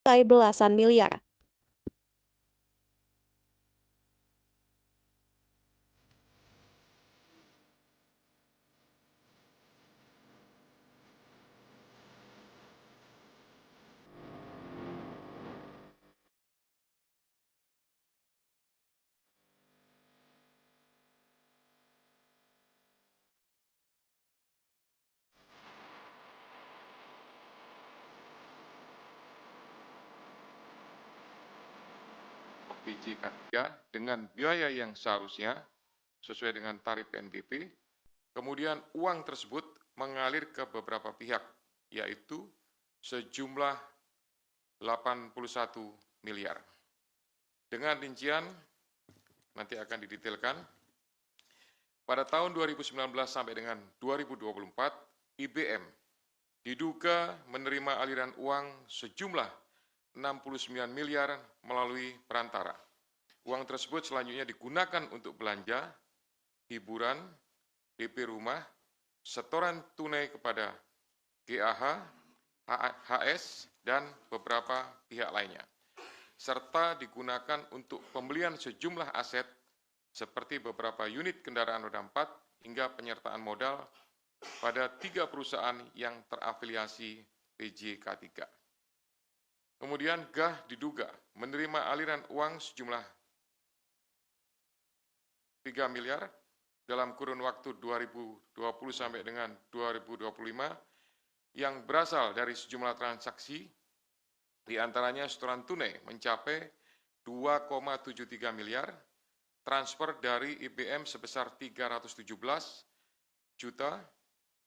mencapai belasan miliar. PJK3 dengan biaya yang seharusnya sesuai dengan tarif PNBP, kemudian uang tersebut mengalir ke beberapa pihak, yaitu sejumlah 81 miliar. Dengan rincian nanti akan didetailkan. Pada tahun 2019 sampai dengan 2024, IBM diduga menerima aliran uang sejumlah 69 miliar melalui perantara. Uang tersebut selanjutnya digunakan untuk belanja, hiburan, DP rumah, setoran tunai kepada GAH, HS, dan beberapa pihak lainnya, serta digunakan untuk pembelian sejumlah aset seperti beberapa unit kendaraan roda 4 hingga penyertaan modal pada 3 perusahaan yang terafiliasi PJK3. Kemudian GAH diduga menerima aliran uang sejumlah 3 miliar dalam kurun waktu 2020 sampai dengan 2025 yang berasal dari sejumlah transaksi, di antaranya setoran tunai mencapai 2,73 miliar, transfer dari IBM sebesar 317 juta,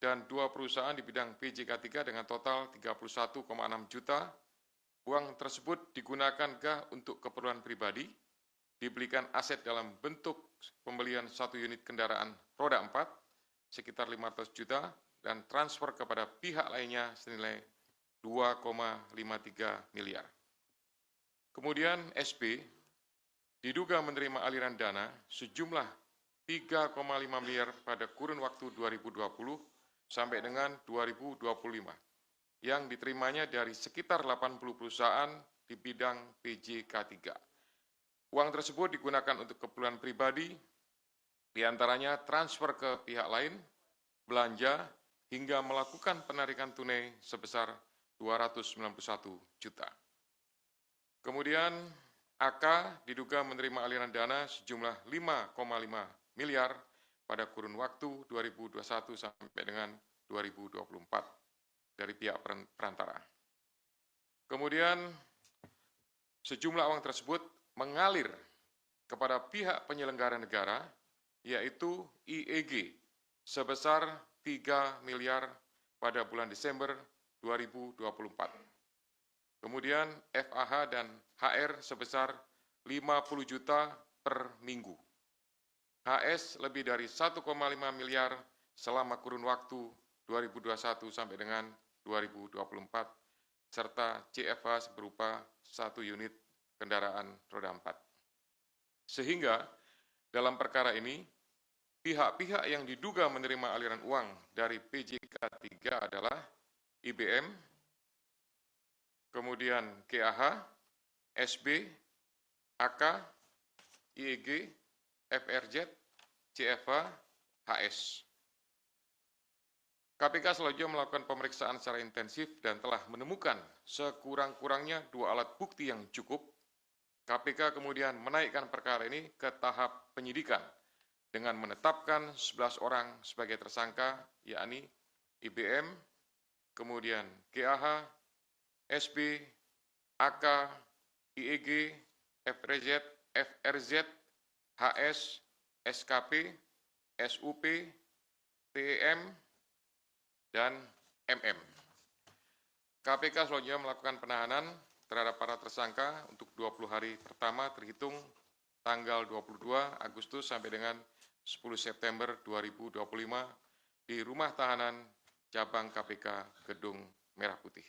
dan 2 perusahaan di bidang PJK3 dengan total 31,6 juta. Uang tersebut digunakan GAH untuk keperluan pribadi, dibelikan aset dalam bentuk pembelian 1 unit kendaraan roda 4 sekitar 500 juta, dan transfer kepada pihak lainnya senilai 2,53 miliar. Kemudian SB diduga menerima aliran dana sejumlah 3,5 miliar pada kurun waktu 2020 sampai dengan 2025 yang diterimanya dari sekitar 80 perusahaan di bidang PJK3. Uang tersebut digunakan untuk keperluan pribadi, diantaranya transfer ke pihak lain, belanja, hingga melakukan penarikan tunai sebesar 291 juta. Kemudian AK diduga menerima aliran dana sejumlah 5,5 miliar pada kurun waktu 2021 sampai dengan 2024 dari pihak perantara. Kemudian sejumlah uang tersebut mengalir kepada pihak penyelenggara negara, yaitu IEG sebesar 3 miliar pada bulan Desember 2024. Kemudian FAH dan HR sebesar 50 juta per minggu. HS lebih dari 1,5 miliar selama kurun waktu 2021 sampai dengan 2024, serta CFH berupa 1 unit kendaraan roda 4. Sehingga dalam perkara ini, pihak-pihak yang diduga menerima aliran uang dari PJK3 adalah IBM, kemudian GAH, SB, AK, IEG, FRZ, CFH, HS. KPK selanjutnya melakukan pemeriksaan secara intensif dan telah menemukan sekurang-kurangnya 2 alat bukti yang cukup. KPK kemudian menaikkan perkara ini ke tahap penyidikan dengan menetapkan 11 orang sebagai tersangka, yakni IBM, kemudian GAH, SB, AK, IEG, FRZ, HS, SKP, SUP, TEM, dan MM. KPK selanjutnya melakukan penahanan terhadap para tersangka untuk 20 hari pertama terhitung tanggal 22 Agustus sampai dengan 10 September 2025 di Rumah Tahanan Cabang KPK Gedung Merah Putih.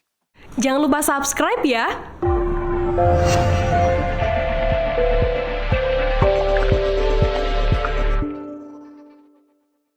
Jangan lupa subscribe ya.